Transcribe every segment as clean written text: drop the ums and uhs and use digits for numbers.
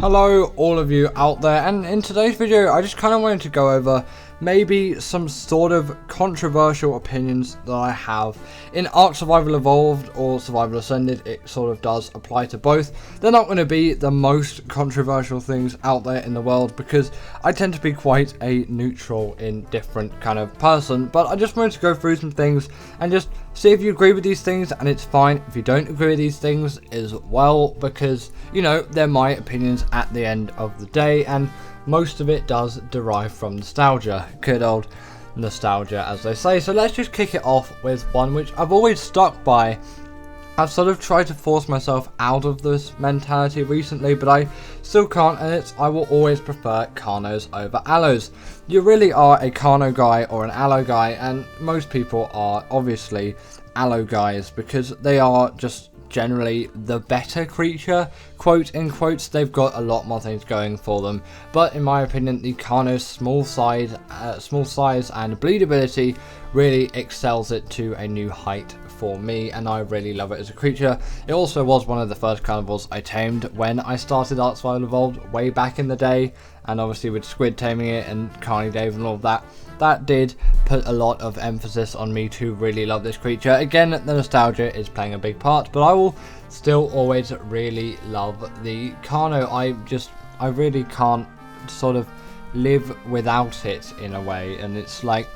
Hello all of you out there, and in today's video I just kind of wanted to go over maybe some sort of controversial opinions that I have. In Ark Survival Evolved or Survival Ascended, it sort of does apply to both. They're not going to be the most controversial things out there in the world because I tend to be quite a neutral, indifferent kind of person, but I just wanted to go through some things and just see if you agree with these things, and it's fine if you don't agree with these things as well, because, you know, they're my opinions at the end of the day, and most of it does derive from nostalgia. Good old nostalgia, as they say. So let's just kick it off with one which I've always stuck by. I've sort of tried to force myself out of this mentality recently, but I still can't, and it's I will always prefer Carnos over Allos. You really are a Carno guy or an Allo guy, and most people are obviously Allo guys because they are just generally the better creature, quote in quotes. They've got a lot more things going for them, but in my opinion the Carno's small size and bleedability really excels it to a new height for me, and I really love it as a creature. It also was one of the first carnivores I tamed when I started Ark Survival Evolved way back in the day, and obviously with Squid taming it and Carny Dave and all of that, that did put a lot of emphasis on me to really love this creature. Again, the nostalgia is playing a big part, but I will still always really love the Carno. I really can't sort of live without it in a way, and it's like,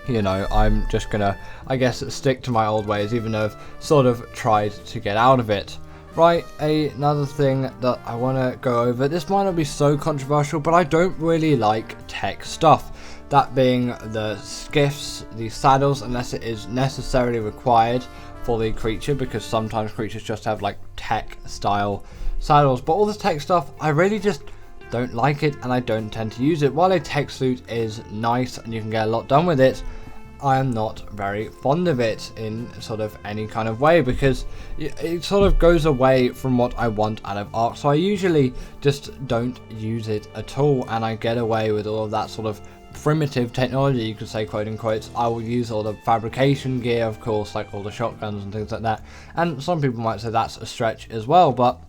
you know, I'm just gonna, I guess, stick to my old ways, even though I've sort of tried to get out of it. Right, another thing that I want to go over, this might not be so controversial, but I don't really like tech stuff. That being the skiffs, the saddles, unless it is necessarily required for the creature, because sometimes creatures just have like tech style saddles. But all this tech stuff, I really just don't like it, and I don't tend to use it. While a tech suit is nice and you can get a lot done with it, I am not very fond of it in sort of any kind of way, because it sort of goes away from what I want out of Ark. So I usually just don't use it at all, and I get away with all of that sort of primitive technology, you could say, quote unquote. I will use all the fabrication gear, of course, like all the shotguns and things like that, and some people might say that's a stretch as well, but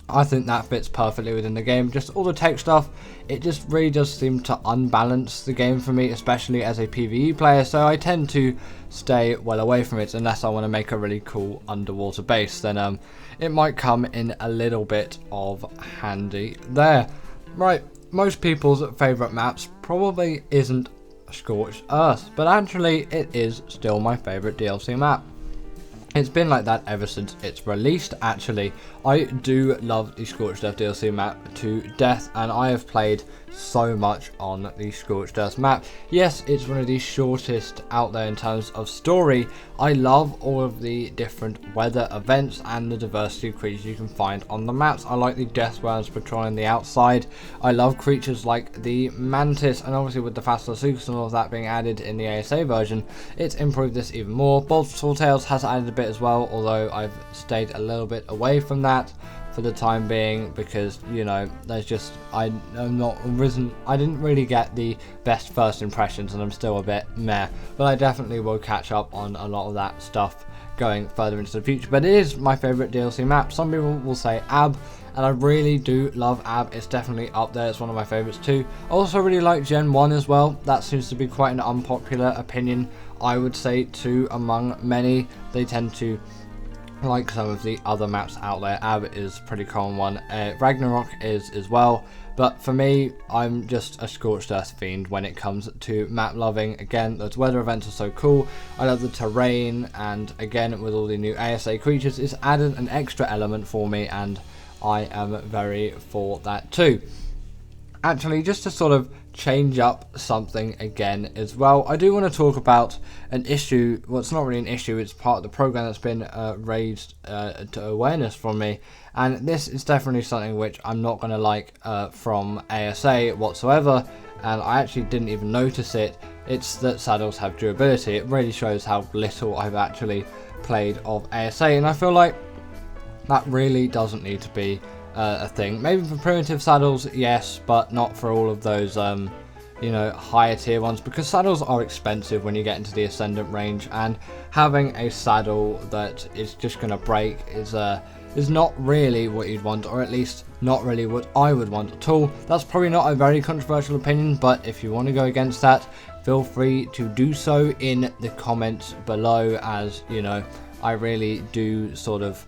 I think that fits perfectly within the game. Just all the tech stuff, it just really does seem to unbalance the game for me, especially as a PvE player, so I tend to stay well away from it unless I want to make a really cool underwater base. Then it might come in a little bit of handy there. Right, most people's favourite maps probably isn't Scorched Earth, but actually it is still my favourite DLC map. It's been like that ever since it's released. Actually, I do love the Scorched Earth DLC map to death, and I have played so much on the Scorched Earth map. Yes, it's one of the shortest out there in terms of story. I love all of the different weather events and the diversity of creatures you can find on the maps. I like the death worms patrolling the outside. I love creatures like the mantis, and obviously with the Phasalosuchus and all of that being added in the ASA version, it's improved this even more. Bolt Tails has added a bit as well, although I've stayed a little bit away from that for the time being, because, you know, there's just, I didn't really get the best first impressions, and I'm still a bit meh, but I definitely will catch up on a lot of that stuff going further into the future. But it is my favourite DLC map. Some people will say Ab, and I really do love Ab. It's definitely up there. It's one of my favourites too. I also really like Gen 1 as well. That seems to be quite an unpopular opinion, I would say, too, among many. They tend to like some of the other maps out there. Ab is a pretty common one. Ragnarok is as well. But for me, I'm just a Scorched Earth fiend when it comes to map loving. Again, those weather events are so cool. I love the terrain, and again, with all the new ASA creatures, it's added an extra element for me, and I am very for that too. Actually, just to sort of change up something again as well, I do want to talk about an issue. Well, it's not really an issue, it's part of the program that's been raised to awareness from me, and this is definitely something which I'm not going to like from ASA whatsoever, and I actually didn't even notice it. It's that saddles have durability. It really shows how little I've actually played of ASA, and I feel like that really doesn't need to be a thing. Maybe for primitive saddles, yes, but not for all of those you know, higher tier ones, because saddles are expensive when you get into the Ascendant range, and having a saddle that is just going to break is not really what you'd want, or at least not really what I would want at all. That's probably not a very controversial opinion, but if you want to go against that, feel free to do so in the comments below, as you know, I really do sort of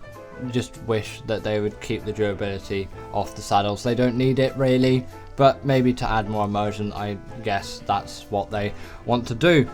just wish that they would keep the durability off the saddles. They don't need it really, but maybe to add more immersion, I guess that's what they want to do.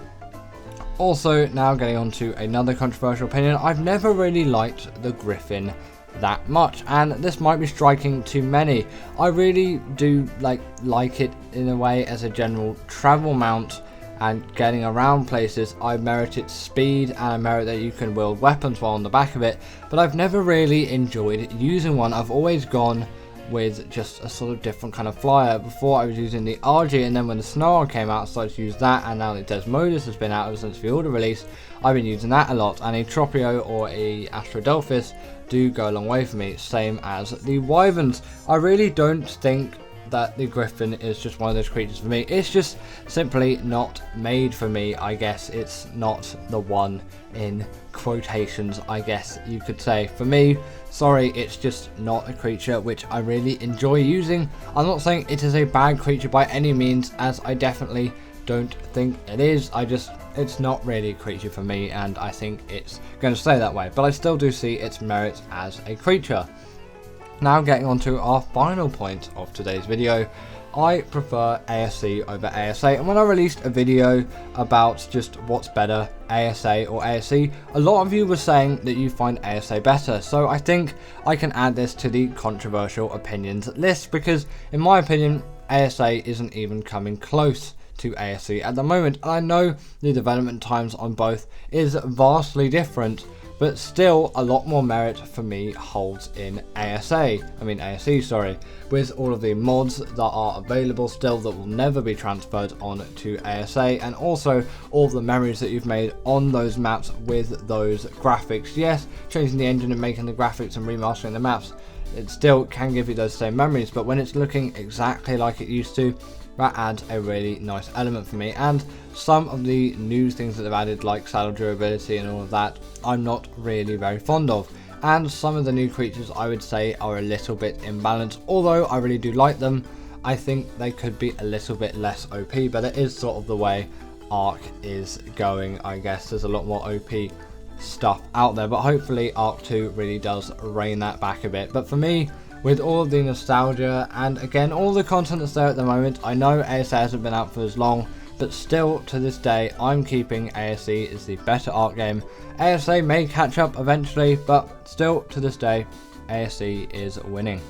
Also, now getting on to another controversial opinion, I've never really liked the Griffin that much, and this might be striking to many. I really do like it in a way as a general travel mount and getting around places. I merit its speed, and I merit that you can wield weapons while on the back of it, but I've never really enjoyed using one. I've always gone with just a sort of different kind of flyer. Before I was using the RG, and then when the Snow Ark came out I started to use that, and now the Desmodus has been out ever since the order release, I've been using that a lot, and a Tropio or a Astrodelphis do go a long way for me, same as the Wyverns. I really don't think that the Griffin is just one of those creatures for me. It's just simply not made for me, I guess. It's not the one in quotations, I guess you could say. For me, sorry, it's just not a creature which I really enjoy using. I'm not saying it is a bad creature by any means, as I definitely don't think it is. It's not really a creature for me, and I think it's going to stay that way, but I still do see its merits as a creature. Now getting on to our final point of today's video, I prefer ASC over ASA, and when I released a video about just what's better, ASA or ASC, a lot of you were saying that you find ASA better, so I think I can add this to the controversial opinions list, because in my opinion ASA isn't even coming close to ASC at the moment. And I know the development times on both is vastly different, but still a lot more merit for me holds in ASC, sorry, with all of the mods that are available still that will never be transferred on to ASA, and also all the memories that you've made on those maps with those graphics. Yes, changing the engine and making the graphics and remastering the maps, it still can give you those same memories, but when it's looking exactly like it used to, that adds a really nice element for me. And some of the new things that they've added, like saddle durability and all of that, I'm not really very fond of. And some of the new creatures I would say are a little bit imbalanced. Although I really do like them, I think they could be a little bit less OP, but it is sort of the way Ark is going, I guess. There's a lot more OP stuff out there, but hopefully Ark 2 really does rein that back a bit. But for me, with all of the nostalgia and again all the content that's there at the moment, I know ASA hasn't been out for as long, but still to this day I'm keeping ASC as the better Ark game. ASA may catch up eventually, but still to this day ASC is winning.